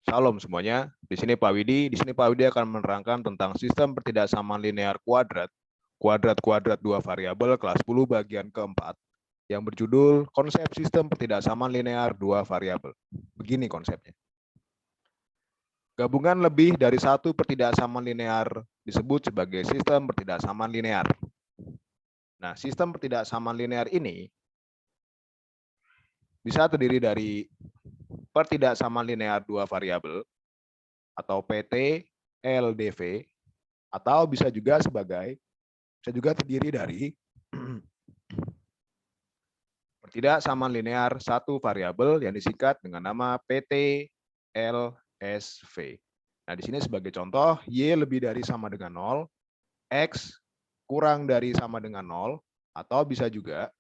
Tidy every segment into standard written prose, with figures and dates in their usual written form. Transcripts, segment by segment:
Salam semuanya. Di sini Pak Widi. Di sini Pak Widi akan menerangkan tentang sistem pertidaksamaan linear kuadrat, kuadrat-kuadrat dua variabel kelas 10 bagian keempat, yang berjudul konsep sistem pertidaksamaan linear dua variabel. Begini konsepnya. Gabungan lebih dari satu pertidaksamaan linear disebut sebagai sistem pertidaksamaan linear. Nah, sistem pertidaksamaan linear ini bisa terdiri dari pertidaksamaan linear dua variabel atau PT, LDV, atau bisa juga terdiri dari pertidaksamaan linear satu variabel yang disingkat dengan nama PT, LSV. Nah, di sini sebagai contoh, Y lebih dari sama dengan 0, X kurang dari sama dengan 0, atau bisa juga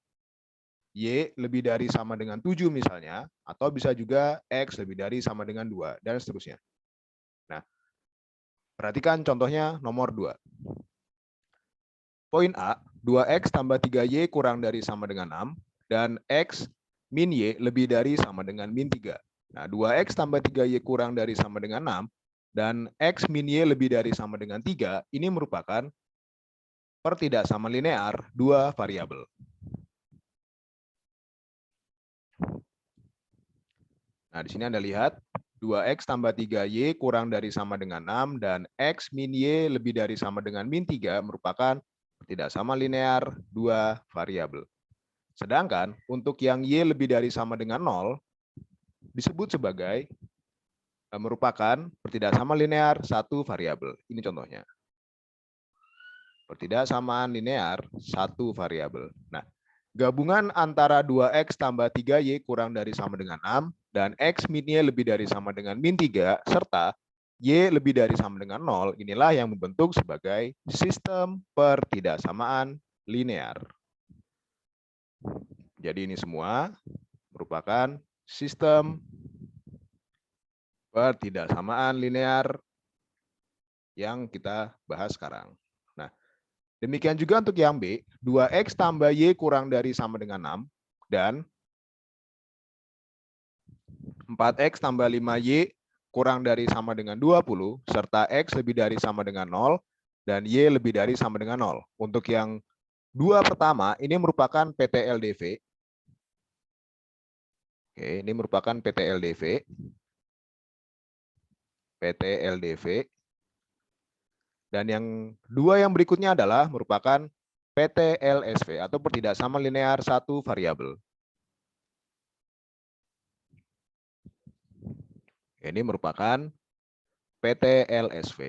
Y lebih dari sama dengan 7 misalnya, atau bisa juga X lebih dari sama dengan 2, dan seterusnya. Nah, perhatikan contohnya nomor 2. Poin A, 2X tambah 3Y kurang dari sama dengan 6, dan X min Y lebih dari sama dengan min 3. Nah, 2X tambah 3Y kurang dari sama dengan 6, dan X min Y lebih dari sama dengan 3, ini merupakan pertidaksamaan linear dua variabel. Nah, di sini Anda lihat, 2X tambah 3Y kurang dari sama dengan 6, dan X min Y lebih dari sama dengan min 3 merupakan pertidaksamaan linear dua variabel. Sedangkan untuk yang Y lebih dari sama dengan 0, disebut sebagai merupakan pertidaksamaan linear satu variabel. Ini contohnya. Pertidaksamaan linear satu variabel. Nah, gabungan antara 2X tambah 3Y kurang dari sama dengan 6, dan X min Y lebih dari sama dengan min 3, serta Y lebih dari sama dengan 0, inilah yang membentuk sebagai sistem pertidaksamaan linear. Jadi ini semua merupakan sistem pertidaksamaan linear yang kita bahas sekarang. Nah, demikian juga untuk yang B, 2X tambah Y kurang dari sama dengan 6, dan 4X tambah 5Y kurang dari sama dengan 20, serta X lebih dari sama dengan 0, dan Y lebih dari sama dengan 0. Untuk yang dua pertama, ini merupakan PT-LDV. Oke, ini merupakan PT-LDV. PT-LDV. Dan yang dua yang berikutnya adalah merupakan PT-LSV atau pertidaksamaan linear satu variabel. Ini merupakan PT-LSV.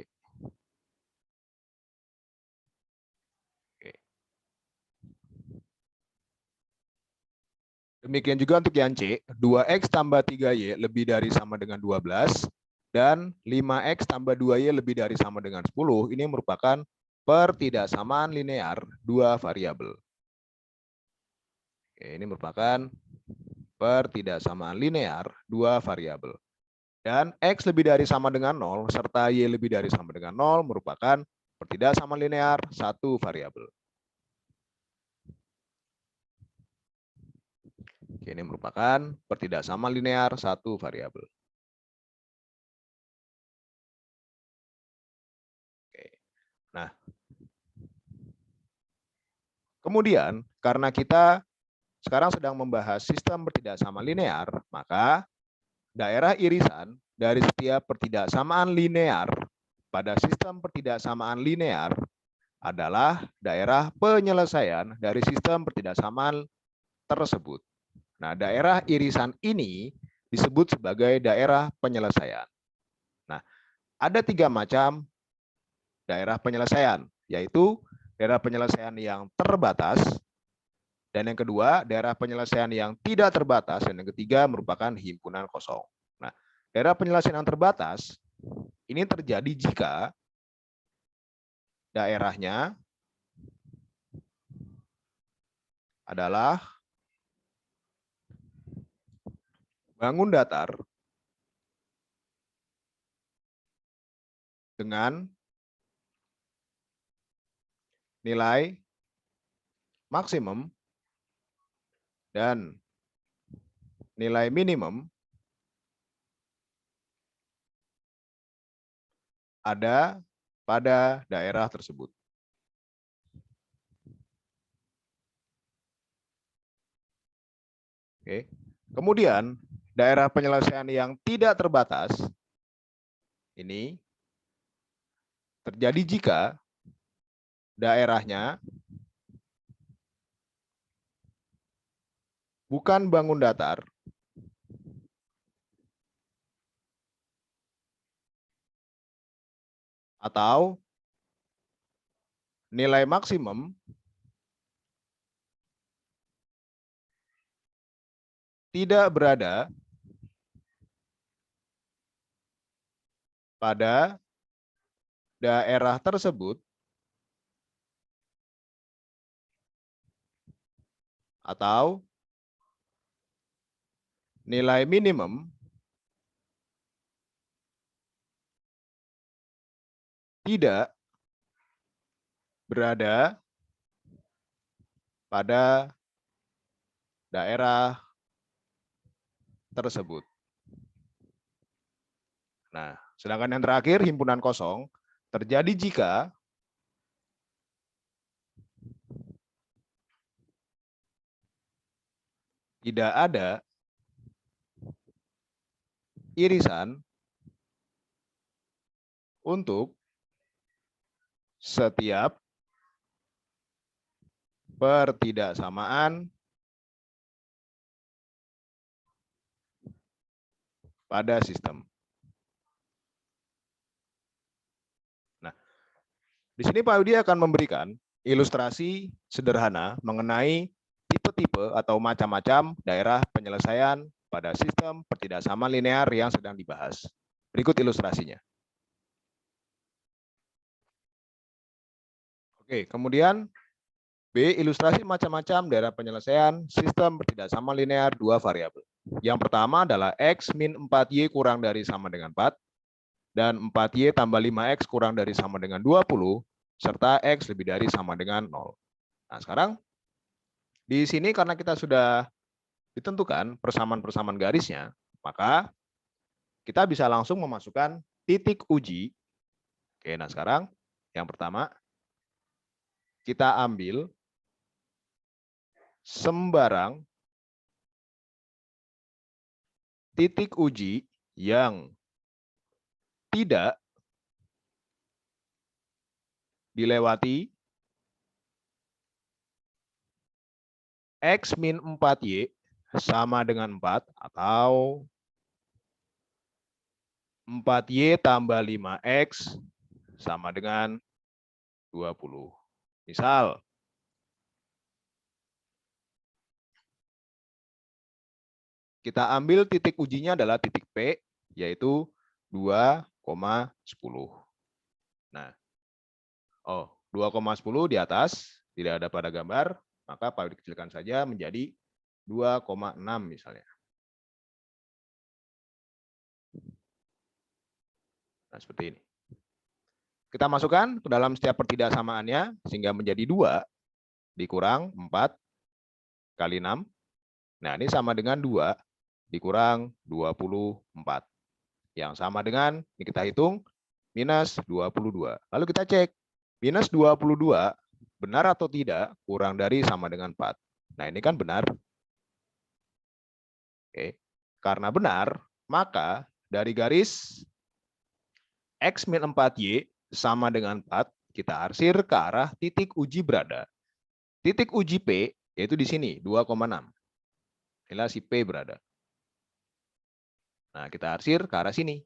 Demikian juga untuk yang C, 2X tambah 3Y lebih dari sama dengan 12, dan 5X tambah 2Y lebih dari sama dengan 10, ini merupakan pertidaksamaan linear dua variabel. Ini merupakan pertidaksamaan linear dua variabel. Dan X lebih dari sama dengan 0, serta Y lebih dari sama dengan 0, merupakan pertidaksamaan linear satu variabel. Ini merupakan pertidaksamaan linear satu variabel. Nah, kemudian karena kita sekarang sedang membahas sistem pertidaksamaan linear, maka daerah irisan dari setiap pertidaksamaan linear pada sistem pertidaksamaan linear adalah daerah penyelesaian dari sistem pertidaksamaan tersebut. Nah, daerah irisan ini disebut sebagai daerah penyelesaian. Nah, ada tiga macam daerah penyelesaian, yaitu daerah penyelesaian yang terbatas, dan yang kedua daerah penyelesaian yang tidak terbatas, dan yang ketiga merupakan himpunan kosong. Nah, daerah penyelesaian yang terbatas ini terjadi jika daerahnya adalah bangun datar dengan nilai maksimum dan nilai minimum ada pada daerah tersebut. Oke. Kemudian, daerah penyelesaian yang tidak terbatas ini terjadi jika daerahnya bukan bangun datar atau nilai maksimum tidak berada pada daerah tersebut atau nilai minimum tidak berada pada daerah tersebut. Nah, sedangkan yang terakhir, himpunan kosong, terjadi jika tidak ada irisan untuk setiap pertidaksamaan pada sistem. Nah, di sini Pak Yudi akan memberikan ilustrasi sederhana mengenai tipe-tipe atau macam-macam daerah penyelesaian pada sistem pertidaksamaan linear yang sedang dibahas. Berikut ilustrasinya. Oke, kemudian B, ilustrasi macam-macam daerah penyelesaian sistem pertidaksamaan linear dua variabel. Yang pertama adalah X min 4Y kurang dari sama dengan 4, dan 4Y tambah 5X kurang dari sama dengan 20, serta X lebih dari sama dengan 0. Nah, sekarang di sini karena kita sudah ditentukan persamaan-persamaan garisnya, maka kita bisa langsung memasukkan titik uji. Oke, nah sekarang yang pertama, kita ambil sembarang titik uji yang tidak dilewati X min 4Y sama dengan 4 atau 4Y tambah 5X sama dengan 20. Misal, kita ambil titik ujinya adalah titik P, yaitu 2,10. Nah, 2,10 di atas, tidak ada pada gambar, maka Pak dikecilkan saja menjadi 2,6 misalnya. Nah, seperti ini. Kita masukkan ke dalam setiap pertidaksamaannya, sehingga menjadi 2 dikurang 4 kali 6. Nah, ini sama dengan 2 dikurang 24. Yang sama dengan, ini kita hitung, minus 22. Lalu kita cek, minus 22 benar atau tidak kurang dari sama dengan 4. Nah, ini kan benar. Oke. Karena benar, maka dari garis X min 4Y sama dengan 4, kita arsir ke arah titik uji berada. Titik uji P, yaitu di sini, 2,6. Inilah si P berada. Nah, kita arsir ke arah sini.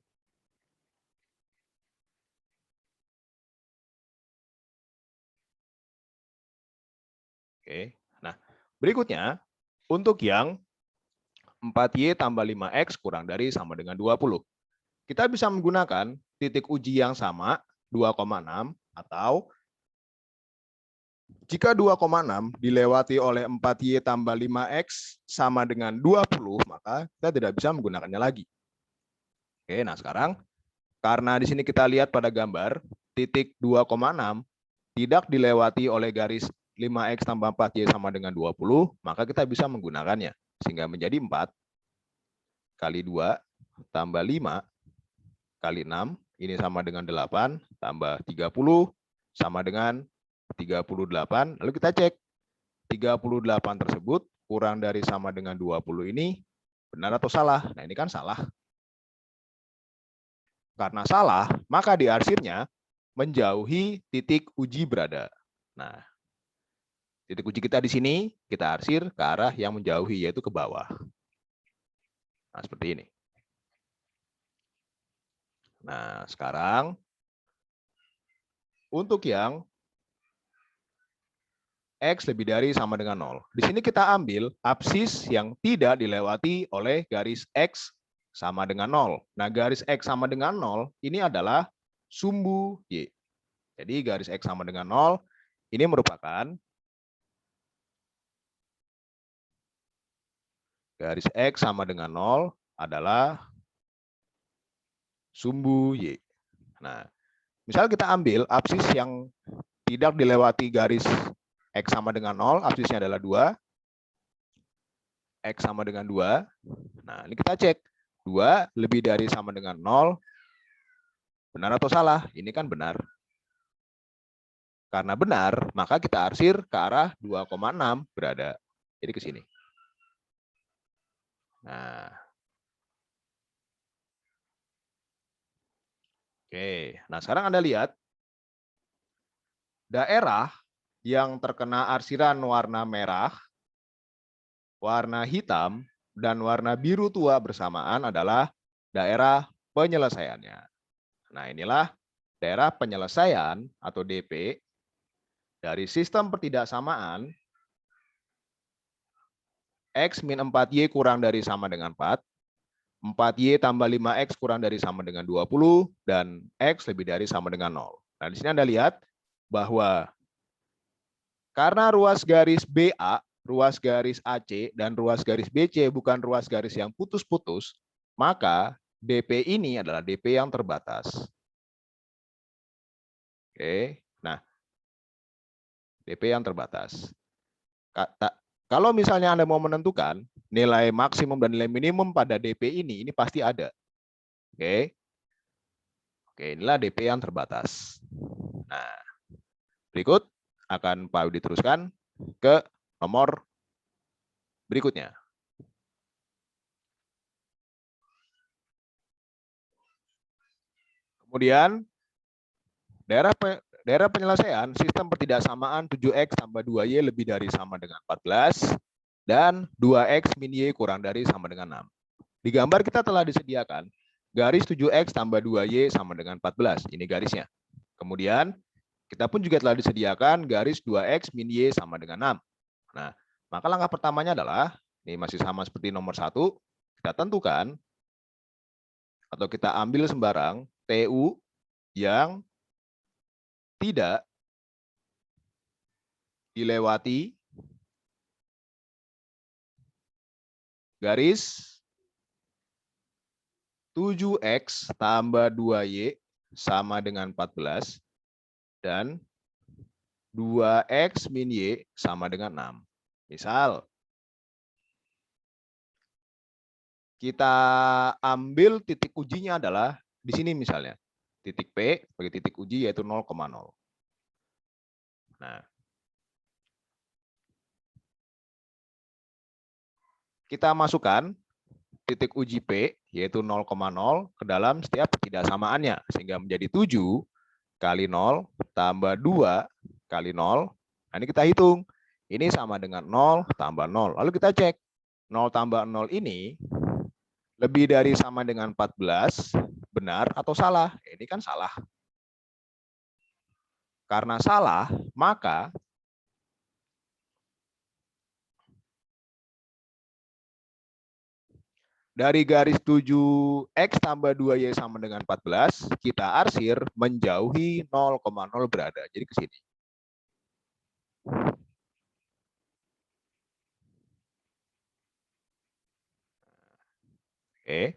Oke. Nah, berikutnya, untuk yang 4Y tambah 5X kurang dari sama dengan 20. Kita bisa menggunakan titik uji yang sama, 2,6, atau jika 2,6 dilewati oleh 4Y tambah 5X sama dengan 20, maka kita tidak bisa menggunakannya lagi. Oke, nah sekarang, karena di sini kita lihat pada gambar, titik 2,6 tidak dilewati oleh garis 5X tambah 4Y sama dengan 20, maka kita bisa menggunakannya. Sehingga menjadi 4 kali 2 tambah 5 kali 6 Ini sama dengan 8 tambah 30 sama dengan 38. Lalu kita cek 38 tersebut kurang dari sama dengan 20 ini benar atau salah? Nah, ini kan salah. Karena salah, maka diarsirnya menjauhi titik uji berada. Nah, titik uji kita di sini, kita arsir ke arah yang menjauhi, yaitu ke bawah. Nah, seperti ini. Nah, sekarang untuk yang X lebih dari sama dengan 0. Di sini kita ambil absis yang tidak dilewati oleh garis X sama dengan 0. Nah, garis X sama dengan 0 ini adalah sumbu Y. Jadi garis X sama dengan 0 ini merupakan garis X sama dengan 0 adalah sumbu Y. Nah, misal kita ambil absis yang tidak dilewati garis X sama dengan 0, absisnya adalah 2. X sama dengan 2. Nah, ini kita cek. 2 lebih dari sama dengan 0. Benar atau salah? Ini kan benar. Karena benar, maka kita arsir ke arah 2,6 berada. Jadi ke sini. Nah. Oke, nah sekarang Anda lihat daerah yang terkena arsiran warna merah, warna hitam, dan warna biru tua bersamaan adalah daerah penyelesaiannya. Nah, inilah daerah penyelesaian atau DP dari sistem pertidaksamaan X min 4Y kurang dari sama dengan 4, 4Y tambah 5X kurang dari sama dengan 20, dan X lebih dari sama dengan 0. Nah, di sini Anda lihat bahwa karena ruas garis BA, ruas garis AC, dan ruas garis BC bukan ruas garis yang putus-putus, maka DP ini adalah DP yang terbatas. Oke, nah DP yang terbatas. Kalau misalnya Anda mau menentukan nilai maksimum dan nilai minimum pada DP ini pasti ada. Oke, inilah DP yang terbatas. Nah, berikut akan Pak Yudi teruskan ke nomor berikutnya. Kemudian daerah penyelesaian sistem pertidaksamaan 7X tambah 2Y lebih dari sama dengan 14 dan 2X min Y kurang dari sama dengan 6. Di gambar kita telah disediakan garis 7X tambah 2Y sama dengan 14. Ini garisnya. Kemudian kita pun juga telah disediakan garis 2X min Y sama dengan 6. Nah, maka langkah pertamanya adalah, ini masih sama seperti nomor 1, kita tentukan atau kita ambil sembarang TU yang tidak dilewati garis 7X tambah 2Y sama dengan 14 dan 2X min Y sama dengan 6. Misal, kita ambil titik ujinya adalah di sini misalnya. Titik P sebagai titik uji yaitu 0,0. Nah, kita masukkan titik uji P yaitu 0,0 ke dalam setiap pertidaksamaannya sehingga menjadi 7 kali 0 tambah 2 kali 0. Nah, ini kita hitung. Ini sama dengan 0 tambah 0. Lalu kita cek 0 tambah 0 ini lebih dari sama dengan 14, benar atau salah? Ini kan salah. Karena salah, maka dari garis 7X tambah 2Y sama dengan 14, kita arsir menjauhi 0,0 berada. Jadi ke sini. Oke.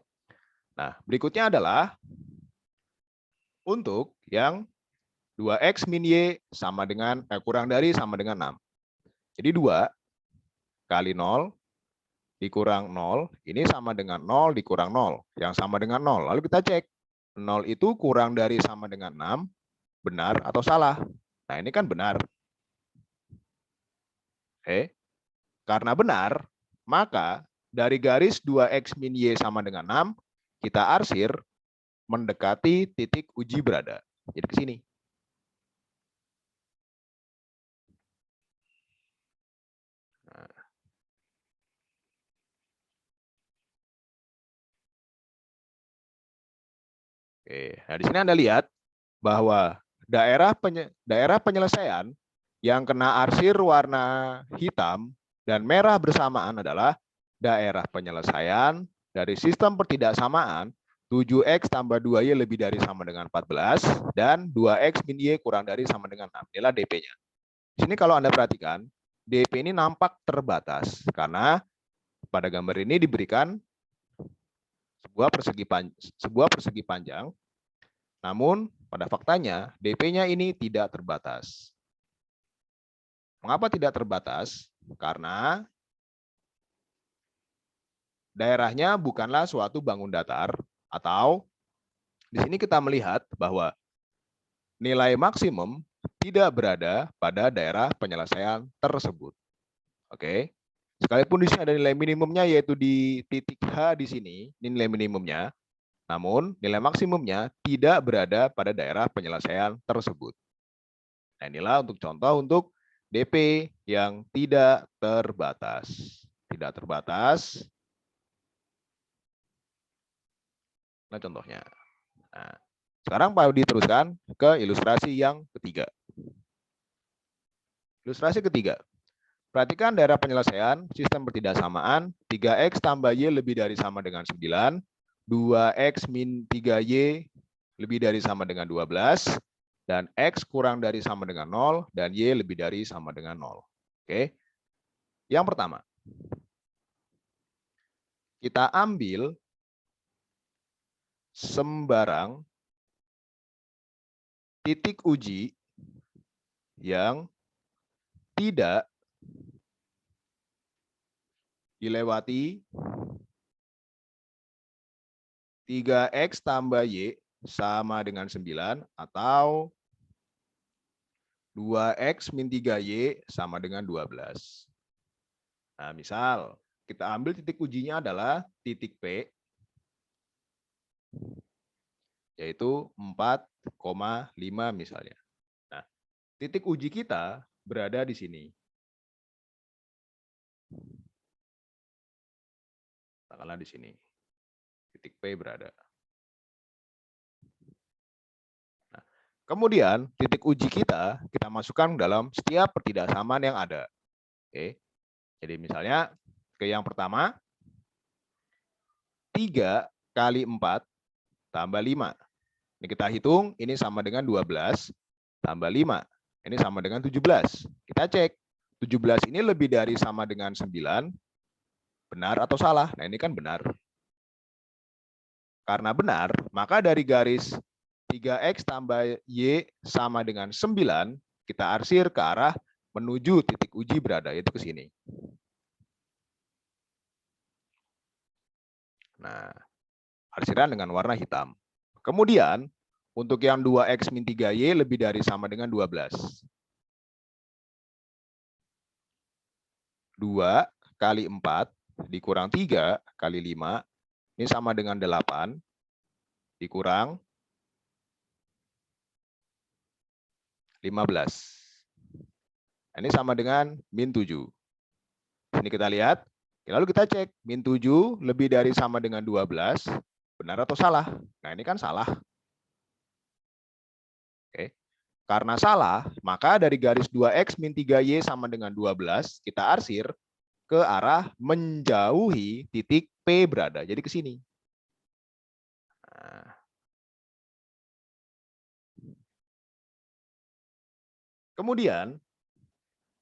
Nah, berikutnya adalah untuk yang 2X min Y sama dengan kurang dari sama dengan 6. Jadi 2 kali 0 dikurang 0, ini sama dengan 0 dikurang 0, yang sama dengan 0. Lalu kita cek, 0 itu kurang dari sama dengan 6, benar atau salah? Nah, ini kan benar. Oke. Karena benar, maka dari garis 2X min Y sama dengan 6, kita arsir mendekati titik uji berada. Jadi ke sini. Oke, nah di sini Anda lihat bahwa daerah penyelesaian yang kena arsir warna hitam dan merah bersamaan adalah daerah penyelesaian dari sistem pertidaksamaan 7X tambah 2Y lebih dari sama dengan 14 dan 2X min Y kurang dari sama dengan 6. Inilah DP-nya. Di sini kalau Anda perhatikan, DP ini nampak terbatas karena pada gambar ini diberikan sebuah persegi panjang, namun pada faktanya DP-nya ini tidak terbatas. Mengapa tidak terbatas? Karena daerahnya bukanlah suatu bangun datar, atau di sini kita melihat bahwa nilai maksimum tidak berada pada daerah penyelesaian tersebut. Oke. Sekalipun di sini ada nilai minimumnya yaitu di titik H di sini, ini nilai minimumnya. Namun nilai maksimumnya tidak berada pada daerah penyelesaian tersebut. Nah, inilah untuk contoh untuk DP yang tidak terbatas. Tidak terbatas. Nah, contohnya. Nah, sekarang Pak Audi teruskan ke ilustrasi yang ketiga. Ilustrasi ketiga. Perhatikan daerah penyelesaian sistem pertidaksamaan 3X tambah Y lebih dari sama dengan 9, 2X min 3Y lebih dari sama dengan 12, dan X kurang dari sama dengan 0, dan Y lebih dari sama dengan 0. Oke. Yang pertama, kita ambil sembarang titik uji yang tidak dilewati 3X tambah Y sama dengan 9 atau 2X min 3Y sama dengan 12. Nah, misal kita ambil titik ujinya adalah titik P, yaitu 4,5 misalnya. Nah, titik uji kita berada di sini. Katakanlah di sini. Titik P berada. Nah, kemudian titik uji kita masukkan dalam setiap pertidaksamaan yang ada. Oke. Jadi misalnya ke yang pertama, 3 kali 4 tambah 5. Ini kita hitung, ini sama dengan 12 tambah 5. Ini sama dengan 17. Kita cek, 17 ini lebih dari sama dengan 9, benar atau salah? Nah, ini kan benar. Karena benar, maka dari garis 3X tambah Y sama dengan 9, kita arsir ke arah menuju titik uji berada, yaitu ke sini. Nah, arsiran dengan warna hitam. Kemudian, untuk yang 2X min 3Y lebih dari sama dengan 12. 2 kali 4 dikurang 3 kali 5, ini sama dengan 8, dikurang 15. Ini sama dengan min 7. Ini kita lihat, lalu kita cek, min 7 lebih dari sama dengan 12, benar atau salah? Nah, ini kan salah. Oke. Karena salah, maka dari garis 2X min 3Y sama dengan 12, kita arsir ke arah menjauhi titik P berada. Jadi ke sini. Nah. Kemudian,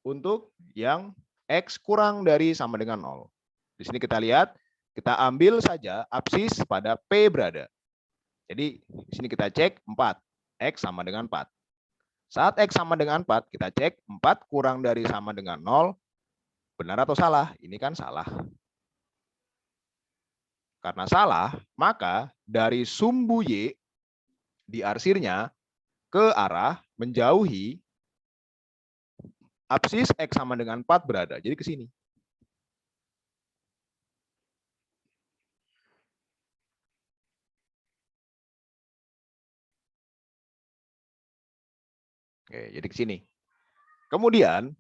untuk yang X kurang dari sama dengan 0. Di sini kita lihat, kita ambil saja absis pada P berada. Jadi, di sini kita cek 4. X sama dengan 4. Saat X sama dengan 4, kita cek 4 kurang dari sama dengan 0, benar atau salah? Ini kan salah. Karena salah, maka dari sumbu Y diarsirnya ke arah menjauhi absis X sama dengan 4 berada. Jadi ke sini. Oke, jadi ke sini. Kemudian,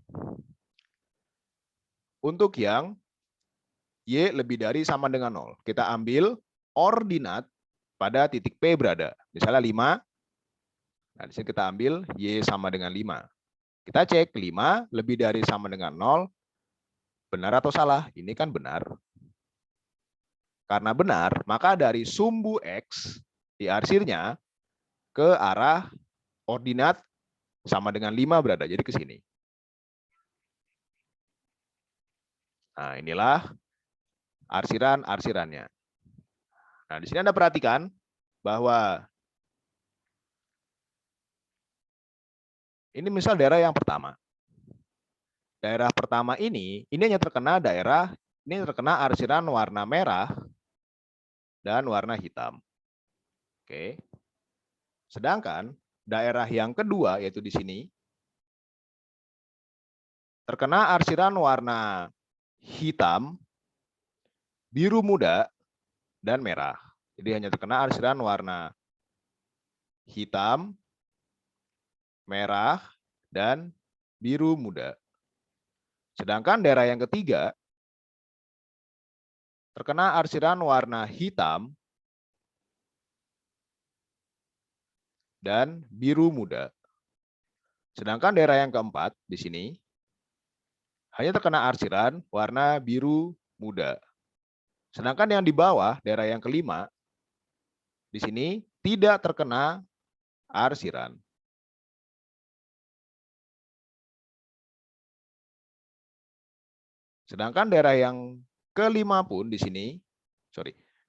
untuk yang Y lebih dari sama dengan 0, kita ambil ordinat pada titik P berada. Misalnya 5, nah di sini kita ambil Y sama dengan 5. Kita cek 5 lebih dari sama dengan 0, benar atau salah? Ini kan benar. Karena benar, maka dari sumbu X diarsirnya ke arah ordinat sama dengan 5 berada. Jadi ke sini. Nah, inilah arsirannya. Nah, di sini Anda perhatikan bahwa ini misal daerah yang pertama. Daerah pertama ini hanya terkena arsiran warna merah dan warna hitam. Oke. Sedangkan daerah yang kedua, yaitu di sini, terkena arsiran warna hitam, biru muda, dan merah. Jadi hanya terkena arsiran warna hitam, merah, dan biru muda. Sedangkan daerah yang ketiga terkena arsiran warna hitam dan biru muda. Sedangkan daerah yang keempat di sini hanya terkena arsiran warna biru muda. Sedangkan yang di bawah, daerah yang kelima, di sini tidak terkena arsiran. Sedangkan daerah yang kelima pun di sini,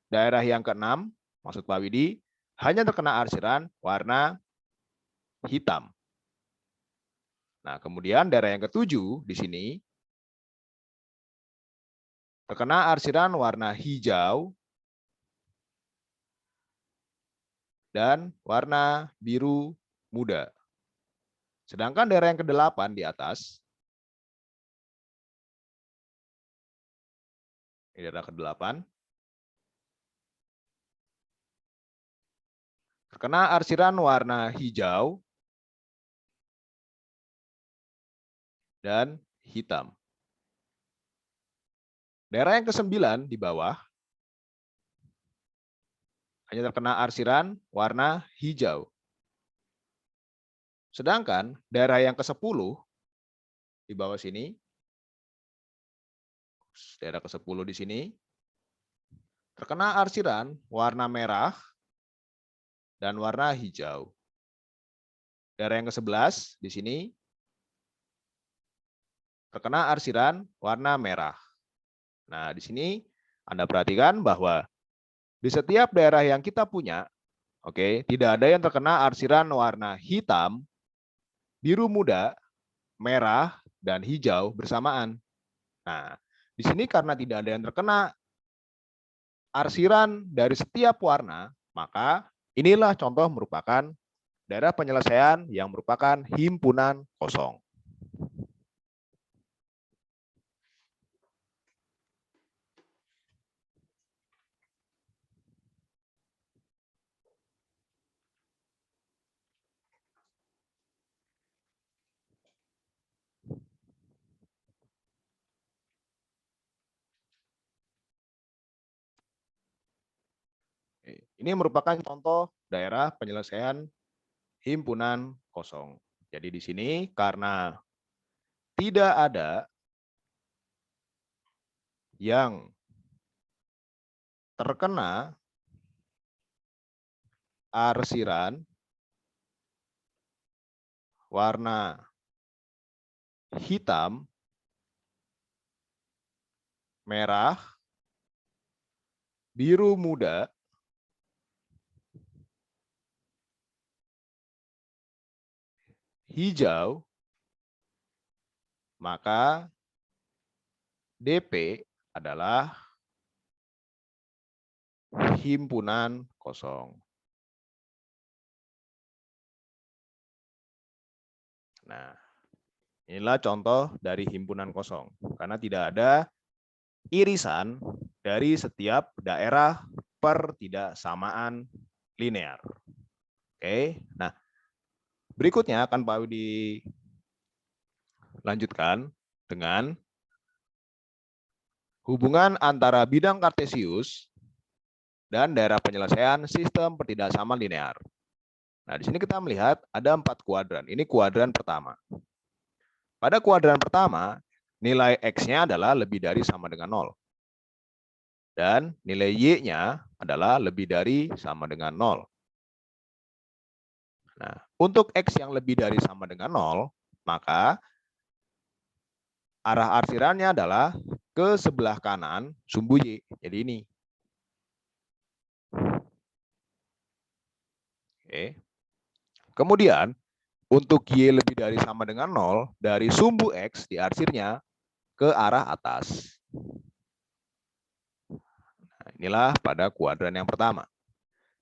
daerah yang keenam, maksud Pak Widi, hanya terkena arsiran warna hitam. Nah, kemudian daerah yang ketujuh di sini terkena arsiran warna hijau dan warna biru muda. Sedangkan daerah yang kedelapan di atas, ini daerah kedelapan, terkena arsiran warna hijau dan hitam. Daerah yang kesembilan di bawah hanya terkena arsiran warna hijau. Sedangkan daerah yang ke-10 di bawah sini, daerah ke-10 di sini, terkena arsiran warna merah dan warna hijau. Daerah yang ke-11 di sini terkena arsiran warna merah. Nah, di sini Anda perhatikan bahwa di setiap daerah yang kita punya, tidak ada yang terkena arsiran warna hitam, biru muda, merah, dan hijau bersamaan. Nah, di sini karena tidak ada yang terkena arsiran dari setiap warna, maka inilah contoh merupakan daerah penyelesaian yang merupakan himpunan kosong. Ini merupakan contoh daerah penyelesaian himpunan kosong. Jadi di sini karena tidak ada yang terkena arsiran warna hitam, merah, biru muda, hijau, maka DP adalah himpunan kosong. Nah, inilah contoh dari himpunan kosong. Karena tidak ada irisan dari setiap daerah pertidaksamaan linear. Oke, nah berikutnya akan Pak Widi lanjutkan dengan hubungan antara bidang kartesius dan daerah penyelesaian sistem pertidaksamaan linear. Nah, di sini kita melihat ada 4 kuadran. Ini kuadran pertama. Pada kuadran pertama, nilai X-nya adalah lebih dari sama dengan 0. Dan nilai Y-nya adalah lebih dari sama dengan 0. Nah, untuk X yang lebih dari sama dengan 0, maka arah arsirannya adalah ke sebelah kanan sumbu Y. Jadi ini. Oke. Kemudian, untuk Y lebih dari sama dengan 0, dari sumbu X diarsirnya ke arah atas. Nah, inilah pada kuadran yang pertama.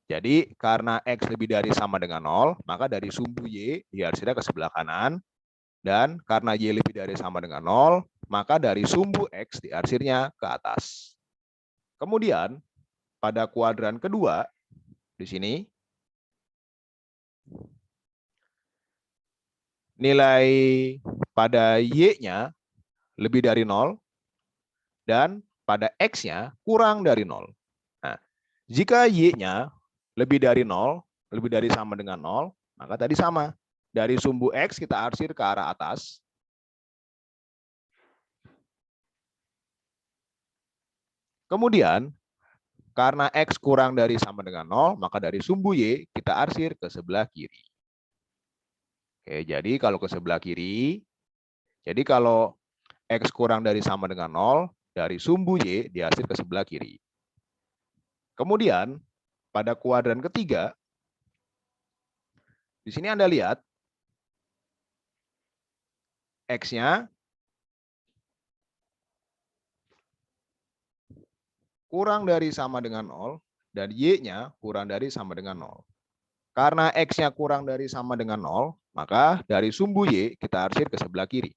Jadi, karena X lebih dari sama dengan 0, maka dari sumbu Y diarsirnya ke sebelah kanan. Dan karena Y lebih dari sama dengan 0, maka dari sumbu X diarsirnya ke atas. Kemudian, pada kuadran kedua, di sini, nilai pada Y-nya lebih dari 0, dan pada X-nya kurang dari 0. Nah, jika Y-nya lebih dari 0, lebih dari sama dengan 0, maka tadi sama. Dari sumbu X kita arsir ke arah atas. Kemudian, karena X kurang dari sama dengan 0, maka dari sumbu Y kita arsir ke sebelah kiri. Oke, jadi kalau ke sebelah kiri, jadi kalau X kurang dari sama dengan 0, dari sumbu Y diarsir ke sebelah kiri. Kemudian, pada kuadran ketiga, di sini Anda lihat, X-nya kurang dari sama dengan 0, dan Y-nya kurang dari sama dengan 0. Karena X-nya kurang dari sama dengan 0, maka dari sumbu Y kita arsir ke sebelah kiri.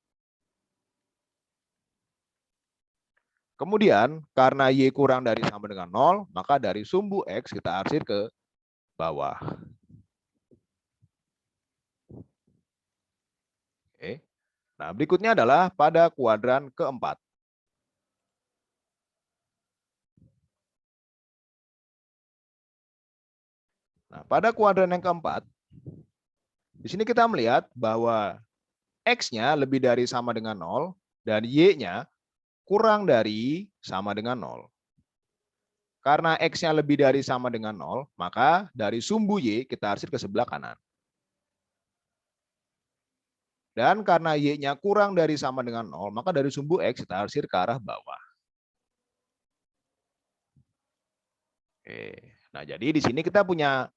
Kemudian, karena Y kurang dari sama dengan 0, maka dari sumbu X kita arsir ke bawah. Oke. Nah, berikutnya adalah pada kuadran keempat. Nah, pada kuadran yang keempat, di sini kita melihat bahwa X-nya lebih dari sama dengan 0 dan Y-nya kurang dari sama dengan 0. Karena X-nya lebih dari sama dengan 0, maka dari sumbu Y kita arsir ke sebelah kanan. Dan karena Y-nya kurang dari sama dengan 0, maka dari sumbu X kita arsir ke arah bawah. Oke. Nah, jadi di sini kita punya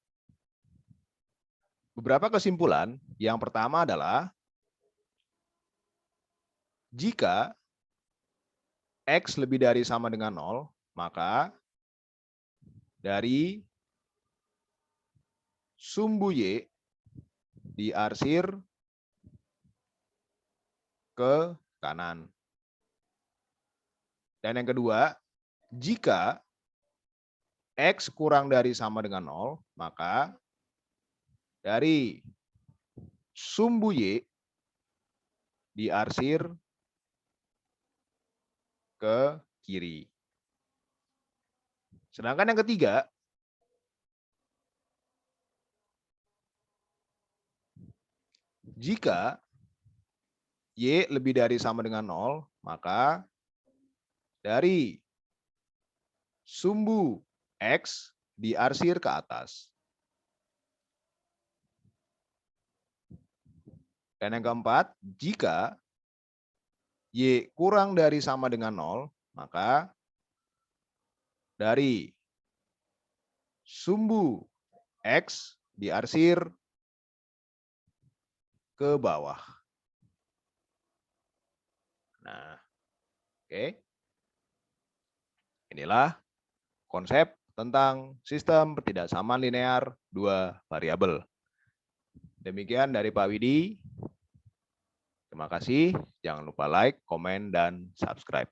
beberapa kesimpulan. Yang pertama adalah jika X lebih dari sama dengan 0, maka dari sumbu Y diarsir ke kanan. Dan yang kedua, jika X kurang dari sama dengan 0, maka dari sumbu Y diarsir ke kiri. Sedangkan yang ketiga, jika Y lebih dari sama dengan 0, maka dari sumbu X diarsir ke atas. Dan yang keempat, jika Y kurang dari sama dengan 0, maka dari sumbu X diarsir ke bawah. Nah, oke. Inilah konsep tentang sistem pertidaksamaan linear dua variabel. Demikian dari Pak Widi. Terima kasih. Jangan lupa like, komen, dan subscribe.